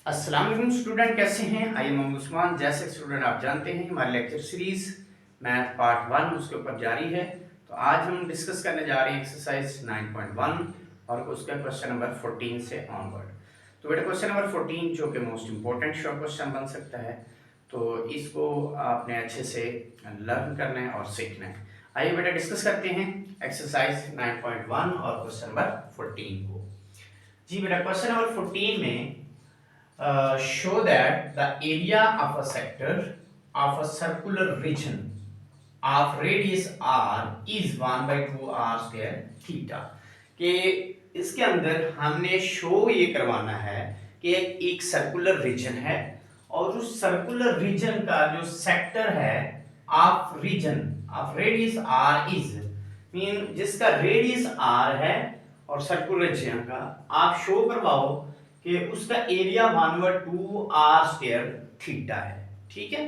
अस्सलाम वालेकुम स्टूडेंट, कैसे हैं? I am Mohammad Usman. जैसे स्टूडेंट आप जानते हैं हमारी लेक्चर सीरीज मैथ पार्ट 1 उसके ऊपर जारी है। तो आज हम डिस्कस करने जा रहे हैं एक्सरसाइज 9.1 और उसका क्वेश्चन नंबर 14 से ऑनवर्ड। तो बेटा क्वेश्चन नंबर 14 जो कि मोस्ट इंपॉर्टेंट शॉर्ट क्वेश्चन बन सकता है, तो इसको आपने अच्छे से लर्न करना है और सीखना है। आइए बेटा डिस्कस करते हैं एक्सरसाइज 9.1 और क्वेश्चन नंबर 14 को। जी बेटा क्वेश्चन नंबर 14 में show that the area of a sector of a circular region of radius r is 1 by 2 r square theta। कि इसके अंदर हमने शो ये करवाना है कि एक सर्कुलर रीजन है और उस सर्कुलर रीजन का जो सेक्टर है of region of radius r is mean जिसका रेडियस r है और सर्कुलर रीजन का आप शो करवाओ कि उसका एरिया 1/2 r स्क्वायर थीटा है। ठीक है,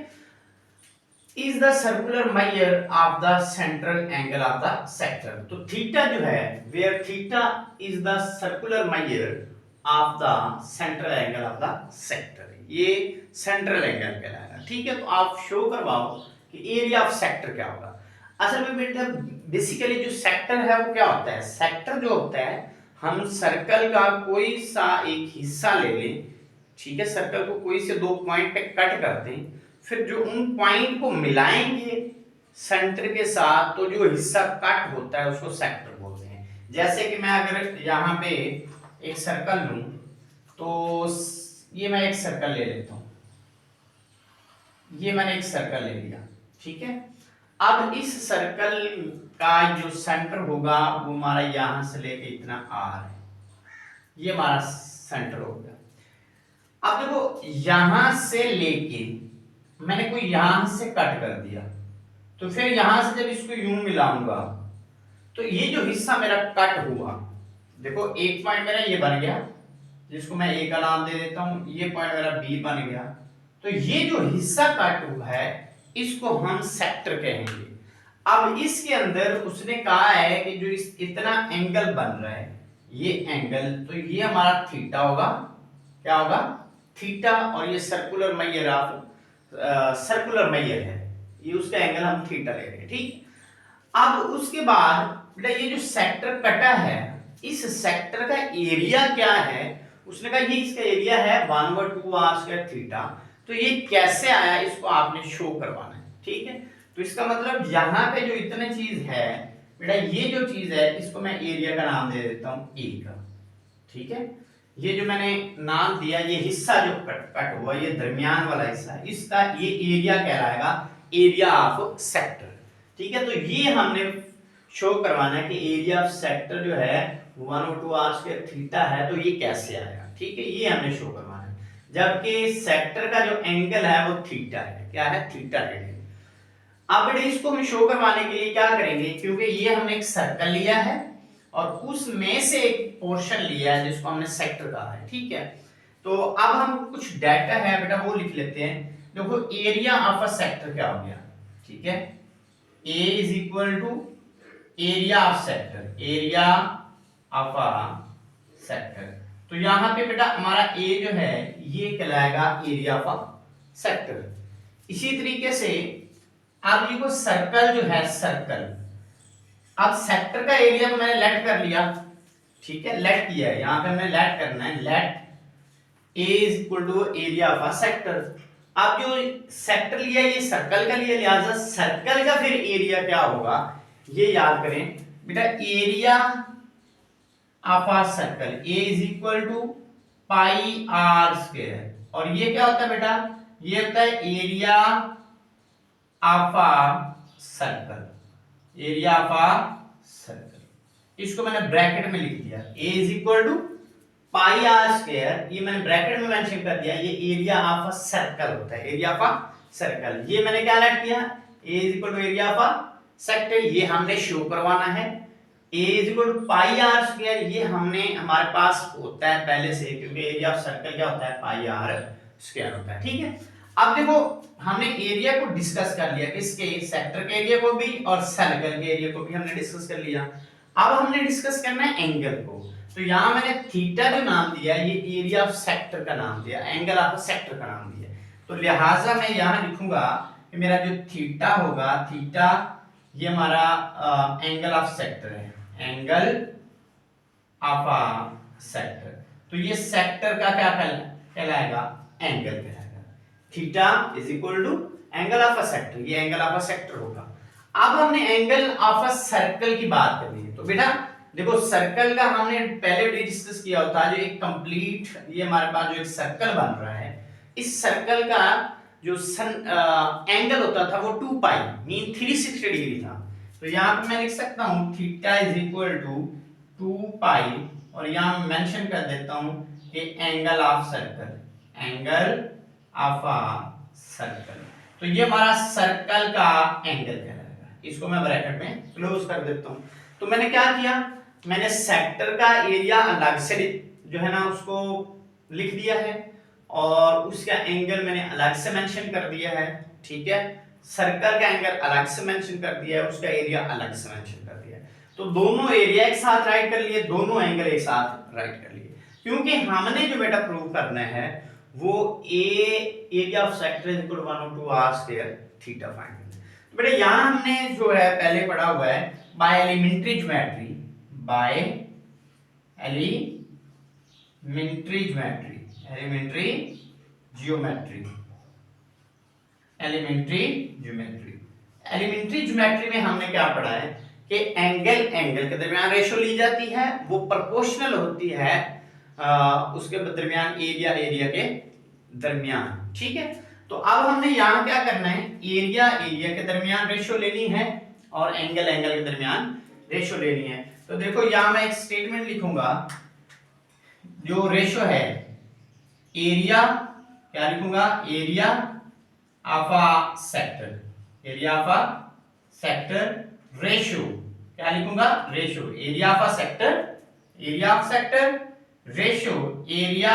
is the circular measure of the central angle of the sector. तो थीटा जो है where theta is the circular measure of the central angle of the sector, ये सेंट्रल एंगल कहलाएगा। ठीक है, तो आप शो करवाओ कि एरिया ऑफ सेक्टर क्या होगा। असल में बेटा बेसिकली जो सेक्टर है वो क्या होता है, सेक्टर जो होता है हम सर्कल का कोई सा एक हिस्सा ले लें। ठीक है, सर्कल को कोई से दो पॉइंट पे कट करते हैं, फिर जो उन पॉइंट को मिलाएंगे सेंटर के साथ तो जो हिस्सा कट होता है उसको सेक्टर बोलते हैं। जैसे कि मैं अगर यहाँ पे एक सर्कल लूं तो ये मैं एक सर्कल ले लेता हूं, ये मैंने एक सर्कल ले लिया। ठीक है, अब इस सर्कल का जो सेंटर होगा वो हमारा यहां से लेके इतना आर है, ये हमारा सेंटर हो गया। अब देखो यहां से लेके मैंने कोई यहां से कट कर दिया, तो फिर यहां से जब इसको यूं मिलाऊंगा तो ये जो हिस्सा मेरा कट हुआ, देखो एक पॉइंट मेरा ये बन गया जिसको मैं ए का नाम दे देता हूं, ये पॉइंट मेरा बी बन गया। तो ये जो हिस्सा कट हुआ है इसको हम सेक्टर कहेंगे। अब इसके अंदर उसने कहा है कि जो इस इतना एंगल बन रहा है ये एंगल, तो ये हमारा थीटा होगा। क्या होगा? थीटा। और ये circular measure of circular measure है, ये उसका एंगल हम थीटा ले रहे हैं। ठीक, अब उसके बाद बेटा ये जो सेक्टर कटा है इस सेक्टर का एरिया क्या है, उसने कहा ये इसका एरिया है 1/2 r स्क्वायर थीटा। तो ये कैसे आया इसको आपने शो करवाना है। ठीक है, तो इसका मतलब यहाँ पे जो इतने चीज है बेटा, ये जो चीज है इसको मैं एरिया का नाम दे देता हूं ए का। ठीक है, ये जो मैंने नाम दिया ये हिस्सा जो कट हुआ ये दरमियान वाला हिस्सा, इसका ये एरिया कहलाएगा, एरिया ऑफ सेक्टर। ठीक है, तो ये हमने शो करवाना है कि एरिया ऑफ सेक्टर जो है 1/2 r स्क्वायर थीटा है, तो ये कैसे आएगा। ठीक है, ये हमने शो करवाना है, जबकि सेक्टर का जो एंगल है वो थीटा है। क्या है? थीटा है। अब बेटा इसको हम शो करवाने के लिए क्या करेंगे, क्योंकि ये हमने एक सर्कल लिया है और उसमें से एक पोर्शन लिया है जिसको हमने सेक्टर कहा है। ठीक है, तो अब हम कुछ डाटा है बेटा वो लिख लेते हैं। देखो एरिया ऑफ अ सेक्टर क्या हो गया। ठीक है, A is equal to area of sector, area of a sector. तो यहां पे बेटा हमारा ए जो है ये कहलाएगा एरिया ऑफ अ सेक्टर। इसी तरीके से अब ये को सर्कल जो है सर्कल, अब सेक्टर का एरिया तो मैंने लेट कर लिया। ठीक है, लेट किया है, यहां पे हमने लेट करना है, let A is equal to area of a sector. अब जो सेक्टर लिया ये सर्कल का लिया, लिहाजा सर्कल का फिर एरिया क्या होगा ये याद करें बेटा, area of a circle A is equal to pi r square. और ये क्या होता है बेटा, ये होता है area of a circle, area of a circle. इसको मैंने ब्रैकेट में लिख दिया, a is equal to pi r square, ये मैंने ब्रैकेट में मेंशन कर दिया, ये एरिया ऑफ अ सर्कल होता है, एरिया ऑफ अ सर्कल। ये मैंने क्या ऐड किया, a is equal to area of a sector, ये हमने शो करवाना है। a is equal to pi r square, ये हमने हमारे पास होता है पहले से, क्योंकि एरिया ऑफ सर्कल क्या होता है, पाई आर स्क्वायर होता है। ठीक है, अब देखो हमने एरिया को डिस्कस कर लिया, किसके, सेक्टर के एरिया को भी और सर्कल के एरिया को भी हमने डिस्कस कर लिया। अब हमने डिस्कस करना है एंगल को। तो यहाँ मैंने थीटा जो नाम दिया ये एरिया ऑफ सेक्टर का नाम दिया, एंगल ऑफ सेक्टर का नाम दिया। तो लिहाजा मैं यहाँ लिखूंगा कि मेरा जो थीटा होगा, थीटा ये हमारा एंगल ऑफ सेक्टर है, एंगल ऑफ अ सेक्टर। तो ये सेक्टर का क्या कहलाएगा, एंगल कहलाएगा। Theta is equal to angle of a sector, ये एंगल ऑफ अ सेक्टर होगा। अब हमने एंगल ऑफ अ सर्कल की बात करनी है। तो बेटा देखो सर्कल का हमने पहले भी डिस्कस किया होता है, जो एक कंप्लीट ये हमारे पास जो एक सर्कल बन रहा है, इस सर्कल का जो एंगल होता था वो 2 पाई मीन 360 डिग्री था। तो यहाँ पे मैं लिख सकता हूँ थीटा इज इक्वल टू 2 पाई, और यहाँ मेंशन कर देता हूँ कि angle of circle, angle of a circle. तो ये हमारा सर्कल का एंगल कहलाएगा। इसको मैं ब्रैकेट में क्लोज कर देता हूँ। तो मैंने क्या किया, मैंने सेक्टर का एरिया अलग से जो है ना उसको लिख दिया है, और उसका एंगल मैंने अलग से मेंशन कर दिया है, ठीक है। सर्कल का एंगल अलग से मेंशन कर दिया है, उसका एरिया अलग से मेंशन कर दिया है। तो दोनों एरिया एक साथ राइट कर लिए, दोनों एंगल एक साथ राइट कर लिए, क्योंकि हमने जो बेटा प्रूव करना है वो area of sector is equal to 1/2 r square theta find करना है। तो बेटा यहां हमने जो है पहले पढ़ा हुआ है by elementary geometry, by elementary geometry, elementary geometry, elementary geometry. Elementary geometry में हमने क्या पढ़ा है कि एंगल एंगल के दरमियान रेशो ली जाती है, वो प्रोपोर्शनल होती है उसके दरमियान एरिया एरिया के दरमियान, ठीक है। तो अब हमने यहाँ क्या करना है, एरिया एरिया के दरमियान रेशो लेनी है और एंगल एंगल के दरमियान रेशो लेनी है। तो देखो यहाँ मैं एक स्टेटमेंट लिखूंगा, जो रेशो है एरिया, क्या लिखूंगा, area of a sector, area of a sector ratio, क्या लिखूंगा, ratio, area of a sector, area of sector ratio area,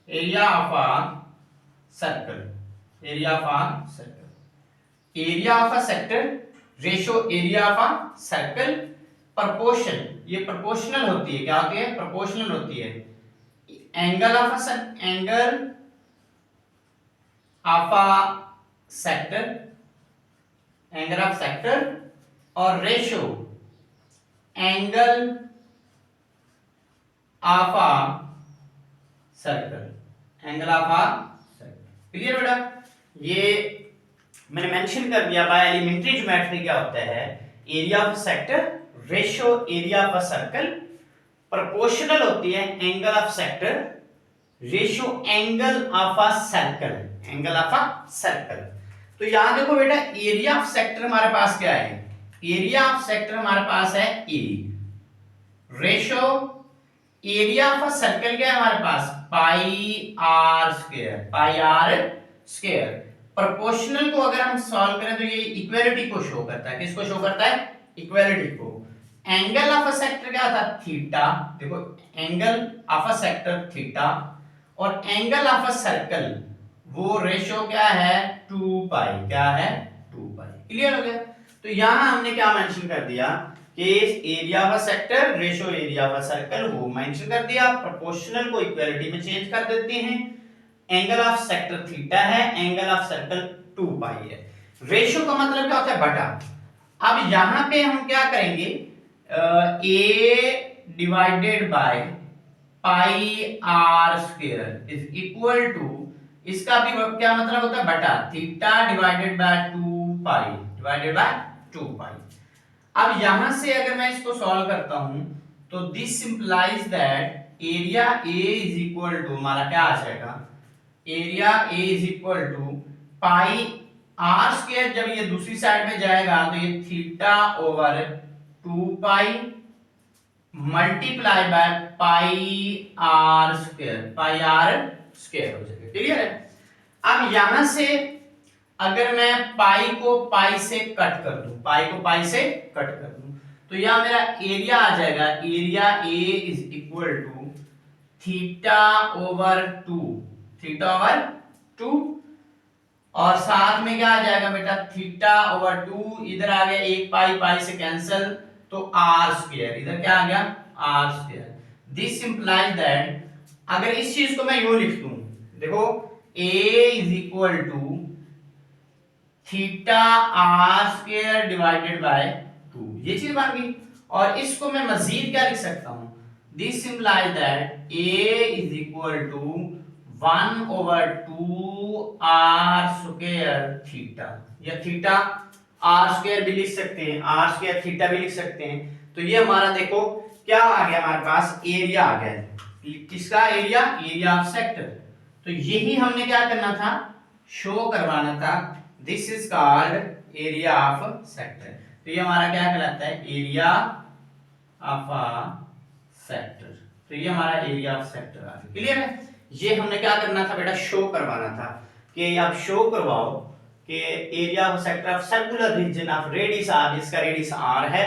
area of a circle, area of a circle, area of a sector ratio area of a circle, proportion, ये proportional होती है, क्या होती है, proportional होती है, angle of a angle of a sector, angle of sector, और ratio angle of a circle, angle of a circle. Clear बेटा, ये मैंने मेंशन कर दिया बाय एलिमेंट्री ज्योमेट्री क्या होता है, area of sector ratio area of a circle, proportional होती है angle of sector ratio angle of a circle, angle of a circle. तो यहां देखो बेटा एरिया ऑफ सेक्टर हमारे पास क्या है, एरिया ऑफ सेक्टर हमारे पास है A, ratio area of a circle क्या है हमारे पास, pi r square, pi r square. Proportional को अगर हम सॉल्व करें तो ये इक्वालिटी को शो करता है, किसको शो करता है, इक्वालिटी को। एंगल ऑफ अ सेक्टर क्या था, थीटा, देखो angle of a sector theta, और एंगल ऑफ अ सर्कल वो रेशो क्या है, 2 पाई, क्या है, 2 पाई। क्लियर हो गया। तो यहां हमने क्या मेंशन कर दिया कि area of a sector ratio area of a circle वो मेंशन कर दिया, प्रोपोर्शनल को इक्वालिटी में चेंज कर देते हैं, एंगल ऑफ सेक्टर थीटा है, एंगल ऑफ सर्कल 2 पाई है। रेशो का मतलब क्या होता है, बटा। अब यहां पे हम क्या करेंगे, A divided by pi r square is equal to, इसका भी क्या मतलब होता है, बटा, थीटा डिवाइडेड बाय 2 पाई, डिवाइडेड बाय 2 पाई। अब यहां से अगर मैं इसको सॉल्व करता हूं तो this implies that area A is equal to, हमारा क्या आ जाएगा, area A is equal to pi r square, जब ये दूसरी साइड में जाएगा तो ये theta over 2 pi multiply by pi r square, pi r square हो जाएगा। क्लियर है। अब यहां से अगर मैं पाई को पाई से कट कर दूं, पाई को पाई से कट कर दूं, तो यहां मेरा एरिया आ जाएगा, area A is equal to theta over 2, theta over 2, और साथ में क्या आ जाएगा बेटा, थीटा ओवर 2, इधर आ गया एक पाई, पाई से कैंसिल, तो आर स्क्वायर, इधर क्या आ गया, R square. This implies that, अगर इस चीज को मैं यूं लिख दूं, देखो a is equal to theta R square divided by 2, ये चीज बन गई। और इसको मैं मजीद क्या लिख सकता हूं, this implies that a is equal to 1/2 R square theta, या थीटा आर स्क्वायर भी लिख सकते हैं, आर स्क्वायर थीटा भी लिख सकते हैं। तो ये हमारा देखो क्या आ गया, हमारे पास एरिया आ गया। किसका एरिया? Area of sector. तो यही हमने क्या करना था, शो करवाना था। This is called area of sector. तो ये हमारा क्या कहलाता है, एरिया ऑफ अ सेक्टर। तो ये हमारा एरिया ऑफ सेक्टर आ गया। क्लियर है? ये हमने क्या करना था बेटा, शो करवाना था कि आप शो करवाओ कि area of sector of circular region of radius R, जिसका रेडियस आर है,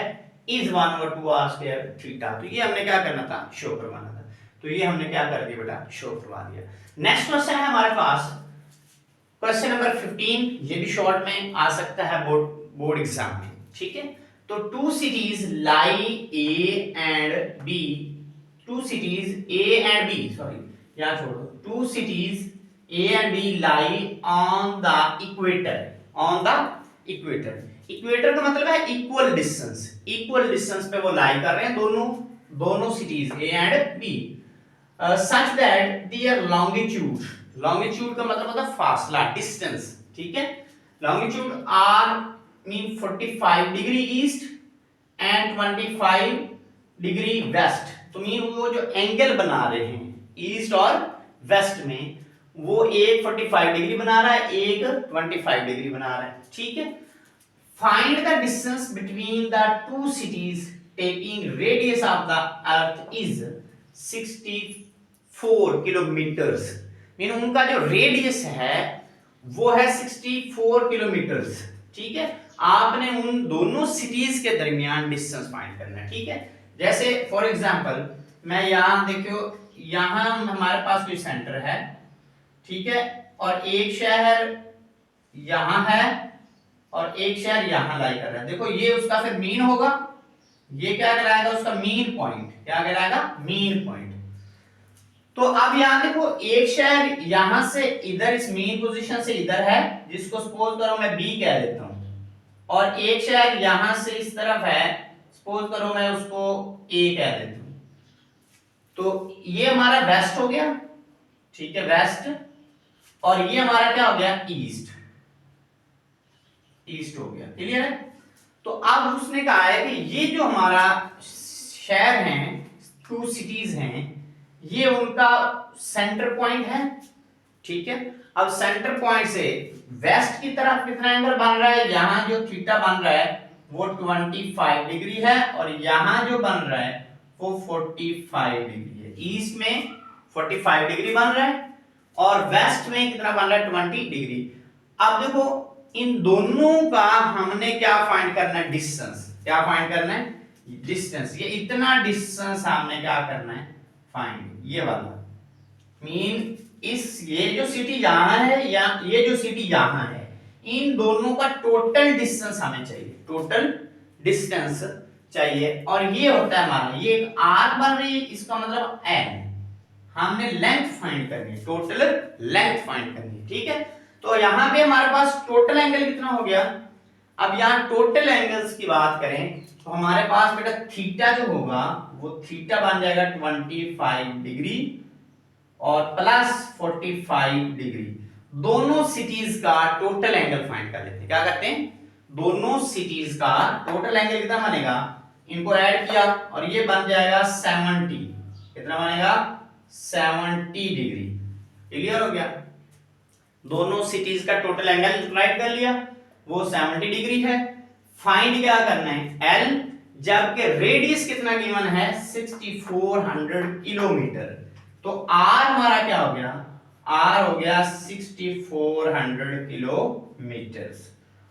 इज 1/2 आर स्क्वायर थीटा। तो ये हमने क्या करना था, शो करवाना था। तो ये हमने क्या कर दिया बेटा, शो करवा दिया। नेक्स्ट क्वेश्चन है हमारे पास क्वेश्चन नंबर 15। ये भी शॉर्ट में आ सकता है बोर्ड एग्जाम में, ठीक है। तो two cities lie A and B, two cities A and B, sorry यहां छोड़ो, two cities A and B lie on the equator, on the equator. Equator का मतलब है इक्वल डिस्टेंस, इक्वल डिस्टेंस पे वो लाई कर रहे हैं दोनों cities A and B, such that their longitude, longitude का मतलब होता है फासला, डिस्टेंस, ठीक है। Longitude are mean 45 degree east and 25 degree west. तो मीन वो जो एंगल बना रहे हैं ईस्ट और वेस्ट में, वो एक 45 डिग्री बना रहा है, एक 25 डिग्री बना रहा है, ठीक है। Find the distance between the two cities taking radius of the earth is 64 kilometres. Mean उनका जो रेडियस है वो है 64 किलोमीटर्स, ठीक है। आपने उन दोनों सिटीज के दरमियान डिस्टेंस फाइंड करना है, ठीक है। जैसे फॉर एग्जांपल मैं यहां देखो, यहां हमारे पास कोई सेंटर है, ठीक है, और एक शहर यहां है और एक शहर यहां लाई कर रहा है। देखो ये उसका फिर मीन होगा, ये क्या कहलाएगा, उसका मीन पॉइंट, क्या कहलाएगा, मीन पॉइंट। तो अब यहां देखो एक शहर यहां से इधर इस मीन पोजीशन से इधर है, जिसको सपोज करो मैं बी कह देता हूं, और एक शहर यहां से इस तरफ है, सपोज करो मैं उसको ए कह देता हूं। तो ये हमारा वेस्ट हो गया, ठीक है, वेस्ट, और ये हमारा क्या हो गया, ईस्ट, ईस्ट हो गया। क्लियर है? तो अब उसने कहा है कि ये जो हमारा शहर हैं, टू सिटीज हैं, ये उनका सेंटर पॉइंट है, ठीक है। अब सेंटर पॉइंट से वेस्ट की तरफ कितना एंगल बन रहा है, यहां जो थीटा बन रहा है वो 25 डिग्री है, और यहां जो बन रहा है वो 45 डिग्री है। ईस्ट में 45 डिग्री बन रहा है और वेस्ट में कितना बन रहा है, 20 डिग्री। अब देखो इन दोनों का हमने क्या फाइंड करना है, डिस्टेंस। क्या फाइंड करना है, डिस्टेंस। ये इतना डिस्टेंस हमने क्या करना है, फाइंड, ये वाला मीन इस, ये जो सिटी यहां है या ये जो सिटी यहां है, इन दोनों का टोटल डिस्टेंस हमें चाहिए, टोटल डिस्टेंस चाहिए। और ये होता है हमारा, ये एक आर्क बन रही है, इसका मतलब एल, हमने लेंथ फाइंड करनी है, टोटल लेंथ फाइंड करनी है, ठीक है। तो यहां पे हमारे पास टोटल एंगल कितना हो गया। अब यहां टोटल एंगल्स की बात करें तो हमारे पास बेटा थीटा जो होगा वो थीटा बन जाएगा 25 डिग्री और प्लस 45 डिग्री। दोनों सिटीज का टोटल एंगल फाइंड कर लेते हैं। क्या करते हैं, दोनों सिटीज का टोटल एंगल कितना बनेगा, इनको ऐड किया और ये बन जाएगा 70, कितना बनेगा, 70 डिग्री। क्लियर हो गया, दोनों सिटीज का टोटल एंगल राइट कर लिया, वो 70 डिग्री है। फाइंड क्या करना है, एल, जबकि रेडियस कितना गिवन है, 6400 किलोमीटर। तो आर हमारा क्या हो गया, आर हो गया 6400 किलोमीटर।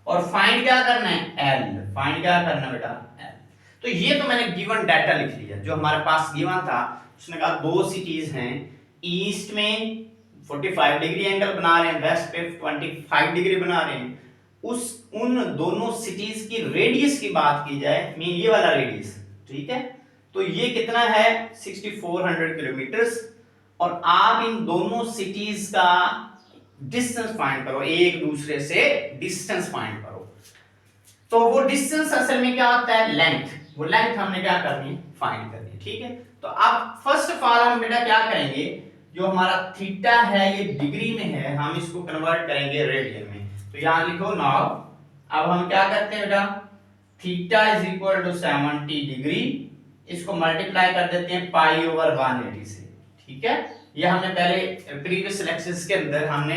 और फाइंड क्या करना है, एल, फाइंड क्या करना बेटा, एल। तो ये तो मैंने गिवन डाटा लिख लिया, जो हमारे पास गिवन था। उसने कहा दो सिटीज हैं, ईस्ट में 45 डिग्री एंगल बना रहे हैं, वेस्ट पे 25 डिग्री बना रहे हैं। उन दोनों सिटीज की रेडियस की बात की जाए, मीन ये वाला रेडियस, ठीक है, तो ये कितना है 6400 किलोमीटर्स। और आप इन दोनों सिटीज का डिस्टेंस फाइंड करो, एक दूसरे से डिस्टेंस फाइंड करो। तो वो डिस्टेंस असल में क्या होता है, लेंथ। वो लेंथ हमने क्या करनी है, फाइंड करनी है। ठीक है, तो अब फर्स्ट ऑफ ऑल हम बेटा क्या करेंगे, जो हमारा थीटा है ये डिग्री में है, हम इसको कन्वर्ट करेंगे रेडियन में। तो यहां लिखो नाउ, अब हम क्या करते हैं बेटा, theta is equal to 70 degree, इसको मल्टीप्लाई कर देते हैं पाई ओवर 180 से। ठीक है, ये हमने पहले प्रीवियस लेक्चर्स के अंदर हमने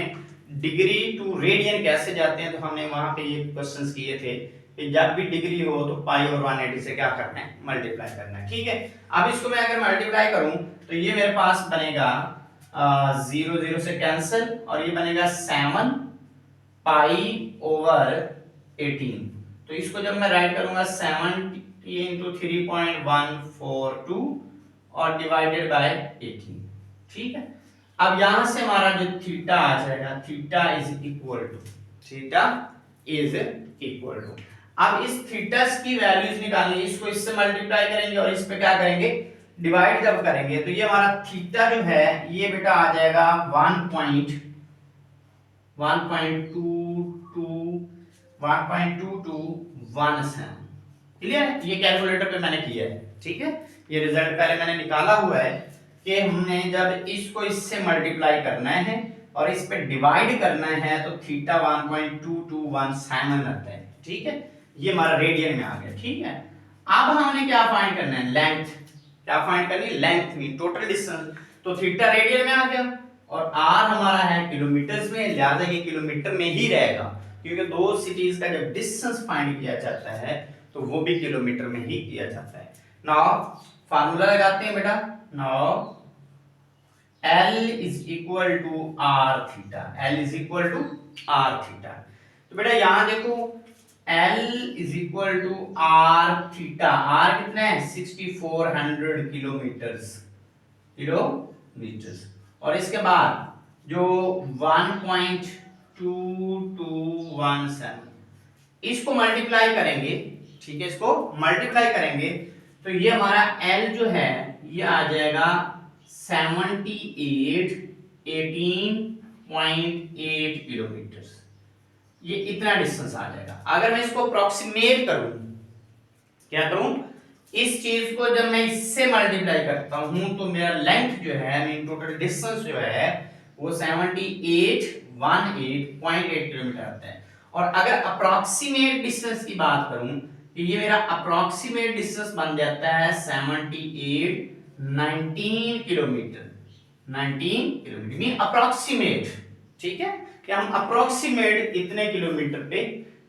डिग्री टू रेडियन कैसे जाते हैं, तो हमने वहां पे ये क्वेश्चंस किए थे कि जब भी डिग्री हो तो पाई ओवर 180 से क्या करना है, मल्टीप्लाई करना है। ठीक है, अब इसको मैं अगर मल्टीप्लाई करूं तो ये मेरे पास बनेगा 0 0 से कैंसिल, और ये बनेगा 7 पाई ओवर 18। तो इसको जब मैं राइट करूंगा 70 इंटू 3.142 और डिवाइडेड बाय 18। ठीक है, अब यहां से हमारा जो थीटा आ जाएगा, थीटा इज इक्वल टू, अब इस थीटा की वैल्यूज निकालनी है, इसको इससे मल्टीप्लाई करेंगे और इस पे क्या करेंगे, डिवाइड जब करेंगे तो ये हमारा थीटा जो है ये बेटा आ जाएगा 1.2217। क्लियर है, ये कैलकुलेटर पे मैंने किया है। ठीक है, ये रिजल्ट पहले मैंने निकाला हुआ है कि हमने जब इसको इससे मल्टीप्लाई करना है और इस पे डिवाइड करना है तो थीटा 1.2217 आता है। ठीक है, ये हमारा रेडियन में आ गया। ठीक है, अब हमने क्या फाइंड करना है, लेंथ। क्या फाइंड करनी है, लेंथ में टोटल डिस्टेंस। तो थीटा रेडियन में आ गया और आर हमारा है किलोमीटर्स में, लिहाजा ये किलोमीटर में ही रहेगा, क्योंकि दो सिटीज का जब डिस्टेंस फाइंड किया जाता है तो वो भी किलोमीटर में ही किया जाता है। नाउ फार्मूला लगाते हैं बेटा, now L is equal to R theta, L is equal to R theta. तो बेटा यहां देखो L is equal to R theta, R कितना है 6400 किलोमीटर्स, और इसके बाद जो 1.2217 इसको मल्टीप्लाई करेंगे। ठीक है, इसको मल्टीप्लाई करेंगे तो ये हमारा L जो है ये आ जाएगा 18.8 किलोमीटर। ये इतना डिस्टेंस आ जाएगा। अगर मैं इसको अप्रोक्सीमेट करूं, क्या करूं, इस चीज को जब मैं इससे मल्टीप्लाई करता हूं तो मेरा लेंथ जो है, मीन टोटल डिस्टेंस जो है वो 7818.8 किलोमीटर आता है। और अगर अप्रोक्सीमेट डिस्टेंस की बात करूं तो ये मेरा अप्रोक्सीमेट डिस्टेंस बन जाता है 19 किलोमीटर, 19 किलोमीटर मीन अप्रोक्सीमेट। ठीक है, कि हम अप्रोक्सीमेट इतने किलोमीटर पे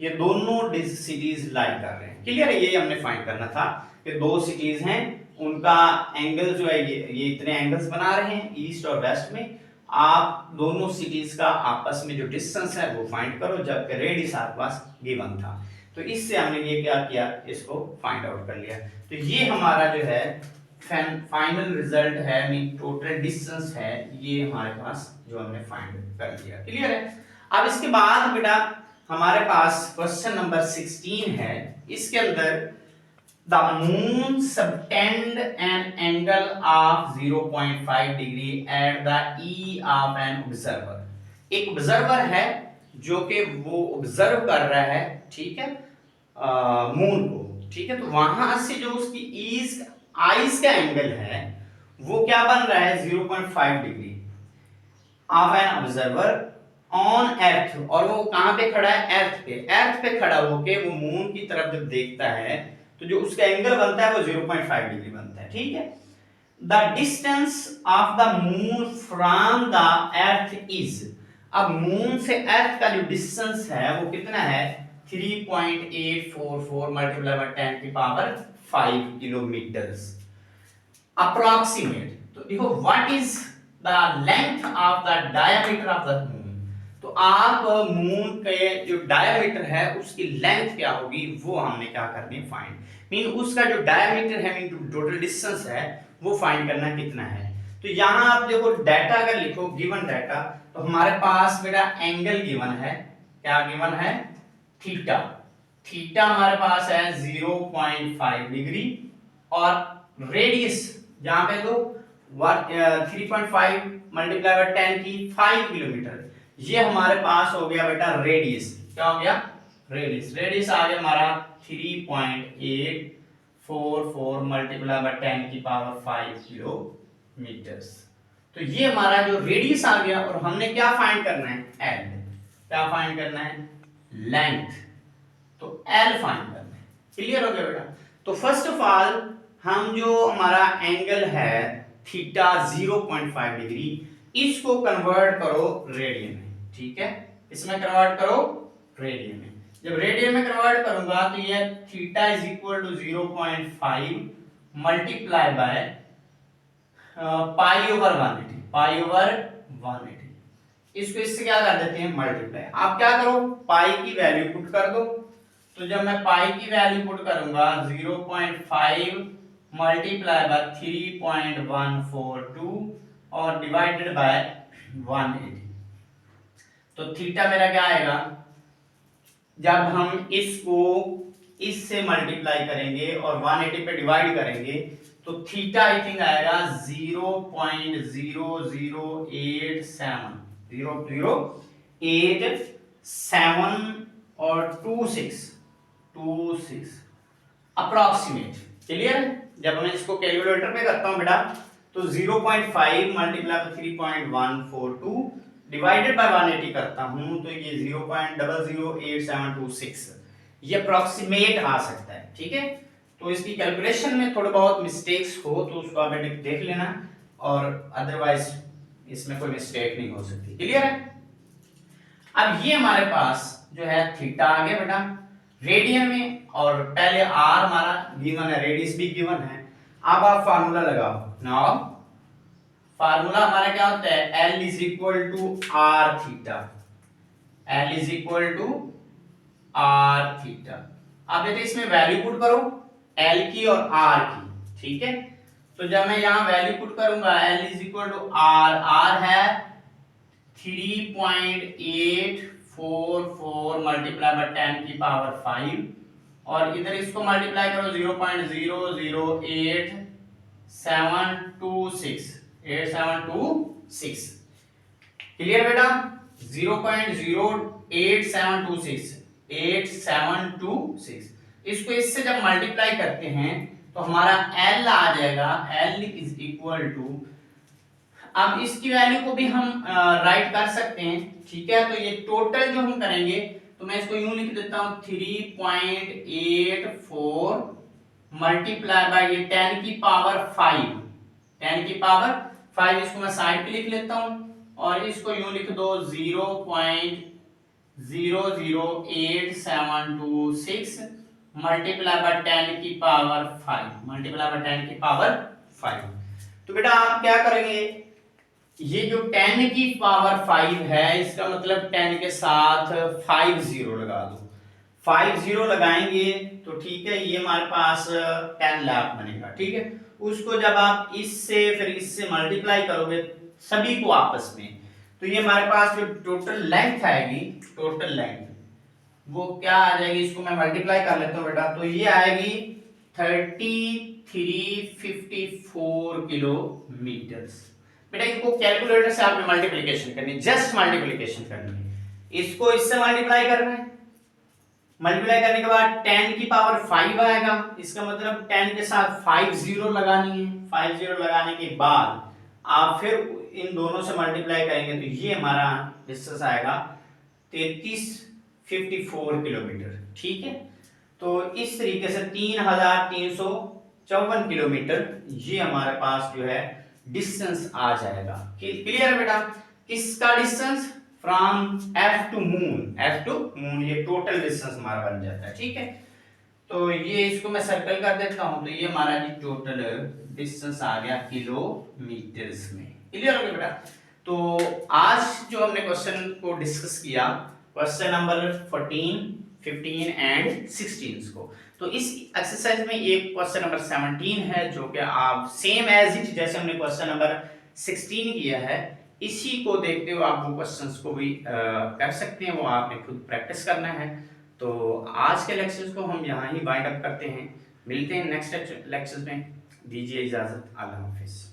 ये दोनों सिटीज लाई कर रहे हैं। क्लियर है, ये हमने फाइंड करना था कि दो सिटीज हैं, उनका एंगल जो है ये इतने एंगल्स बना रहे हैं ईस्ट और वेस्ट में। आप दोनों सिटीज का आपस में जो डिस्टेंस है वो फाइंड करो, जबकि रेडियस आपके पास गिवन था। तो इससे हमने ये क्या किया, इसको फाइंड आउट कर लिया। तो ये हमारा जो है फाइनल रिजल्ट है, मीन टोटल डिस्टेंस है, ये हमारे पास जो हमने फाइंड कर लिया। क्लियर है, अब इसके बाद बेटा हमारे पास क्वेश्चन नंबर 16 है। इसके अंदर the moon subtend an angle of 0.5 degree at the E of an observer. एक ऑब्जर्वर है जो कि वो ऑब्जर्व कर रहा है, ठीक है, मून को। ठीक है, तो वहां से जो उसकी आईज का एंगल है वो क्या बन रहा है 0.5 degree of an observer on earth. और वो कहां पे खड़ा है, अर्थ पे खड़ा होके वो मून की तरफ जब देखता है तो जो उसका एंगल बनता है वो 0.5 डिग्री बनता है। ठीक है, the distance of the moon from the earth is, अब मून से अर्थ का जो डिस्टेंस है वो कितना है 3.844 मल्टीप्लाई बाय 10 की पावर 5 किलोमीटर्स अप्रोक्सीमेट। तो देखो what is the length of the diameter of the moon. तो आप मून के जो डायमीटर है उसकी लेंथ क्या होगी वो हमने क्या करनी है, फाइंड, मीन उसका जो डायमीटर है मीन टोटल डिस्टेंस है वो फाइंड करना कितना है। तो यहां आप देखो डाटा अगर लिखो गिवन डाटा, तो हमारे पास मेरा एंगल गिवन है, क्या गिवन है, थीटा। थीटा हमारे पास है 0.5 डिग्री और रेडियस जहां पे तो 3.5 मल्टीप्लाई बाय 10 की 5 किलोमीटर, ये हमारे पास हो गया बेटा रेडियस। क्या हो गया? रेडियस। रेडियस आ गया हमारा 3.844 मल्टीप्लाई बाय 10 की पावर 5 किलोमीटर्स। तो ये हमारा जो रेडियस आ गया, और हमने क्या फाइंड करना है? एल। क्या फाइंड करना है? लेंथ। तो एल फाइंड करना है। क्लियर हो गया बेटा? तो फर्स्ट ऑफ ऑल हम जो हमारा एंगल है थीटा 0.5 डिग्री, इसको कन्वर्ट करो रेडियन में। ठीक है, इसमें कन्वर्ट करो रेडियन में। जब रेडियन में कन्वर्ट करूंगा तो ये theta is equal to 0.5 multiply by pi over 180। Pi over 180, इसको इससे क्या कर देते हैं? मल्टीप्लाई। आप क्या करो? पाई की वैल्यू पुट कर दो। तो जब मैं पाई की वैल्यू पुट करूंगा 0.5 मल्टीप्लाई बाय 3.142 और डिवाइडेड बाय 180, तो थीटा मेरा क्या आएगा? जब हम इसको इससे मल्टीप्लाई करेंगे और 180 पे डिवाइड करेंगे तो थीटा आई थिंक आएगा 0.0087008 और 26 अप्रॉक्सीमेट। क्लियर? जब मैं इसको कैलकुलेटर पे करता हूं बेटा तो 0.5 मल्टीप्लाई बाय 3.142 डिवाइडेड बाय 180 करता हूं तो ये 0.00876 ये अप्रॉक्सीमेट आ सकता है। ठीक है, तो इसकी कैलकुलेशन में थोड़े बहुत मिस्टेक्स हो तो उसको आप देख लेना, और अदरवाइज इसमें कोई मिस्टेक नहीं हो सकती। क्लियर है? अब ये हमारे पास जो है थीटा आ गया बेटा रेडियन में, और पहले आर हमारा गिवन है, रेडियस भी गिवन है। अब आप फार्मूला लगाओ। नाउ फार्मूला हमारा क्या होता है? L is equal to R theta. L is equal to R theta. अब बेटा इसमें वैल्यू पुट करो L की और R की। ठीक है, तो जब मैं यहां वैल्यू पुट करूंगा L is equal to R है 3.844 मल्टीप्लाई बाय 10 की पावर 5, और इधर इसको मल्टीप्लाई करो 0.00876। क्लियर बेटा? 0.08726 इसको इससे जब मल्टीप्लाई करते हैं तो हमारा L आ जाएगा। L इज इक्वल टू, अब इसकी वैल्यू को भी हम राइट कर सकते हैं। ठीक है, तो ये टोटल जो हम करेंगे तो मैं इसको यूं लिख देता हूं 3.84 मल्टीप्लाई बाय ये 10 की पावर 5। 10 की पावर 5 इसको मैं साइड पे लिख लेता हूं, और इसको यूं लिख दो 0.00876 मल्टीप्लाई बाय 10 की पावर 5 मल्टीप्लाई बाय 10 की पावर 5। तो बेटा आप क्या करेंगे? ये जो 10 की पावर 5 है इसका मतलब 10 के साथ 5 जीरो लगा दो। 5 जीरो लगाएंगे तो ठीक है, ये हमारे पास 10 लाख बनेगा। ठीक है, उसको जब आप इससे फिर इससे मल्टीप्लाई करोगे सभी को आपस में, तो ये हमारे पास जो टोटल लेंथ आएगी, टोटल लेंथ वो क्या आ जाएगी? इसको मैं मल्टीप्लाई कर लेता हूं बेटा, तो ये आएगी 3354 किलोमीटर्स। बेटा इनको कैलकुलेटर से आपने मल्टीप्लिकेशन करनी है, जस्ट मल्टीप्लिकेशन करनी है। इसको इससे मल्टीप्लाई करना है, मल्टीप्लाई करने के बाद 10 की पावर 5 आएगा, इसका मतलब 10 के साथ 5 जीरो लगानी है। 5 जीरो लगाने के बाद आप फिर इन दोनों से मल्टीप्लाई करेंगे तो ये हमारा डिस्टेंस आएगा 3354 किलोमीटर। ठीक है, तो इस तरीके से 3354 किलोमीटर ये हमारे पास जो है डिस्टेंस आ जाएगा। क्लियर है बेटा? किसका distance? From F two moon. F two moon ये टोटल डिस्टेंस हमारा बन जाता है। ठीक है, तो ये इसको मैं सर्कल कर देता हूं, तो ये हमारा जी टोटल डिस्टेंस आ गया किलोमीटर्स में। क्लियर हो गया बेटा? तो आज जो हमने क्वेश्चन को डिस्कस किया, क्वेश्चन नंबर 14, 15 एंड 16 को, तो इस एक्सरसाइज में एक क्वेश्चन नंबर 17 है जो कि आप सेम एज इट जैसे हमने क्वेश्चन नंबर 16 किया है, इसी को देखते हुए आप वो क्वेश्चंस को भी कर सकते हैं, वो आपने खुद प्रैक्टिस करना है। तो आज के लेक्चर्स को हम यहाँ ही वाइंड अप करते हैं, मिलते हैं नेक्स्ट लेक्चर्स में। दीजिए इजाज़त, अल्लाह हाफिज़।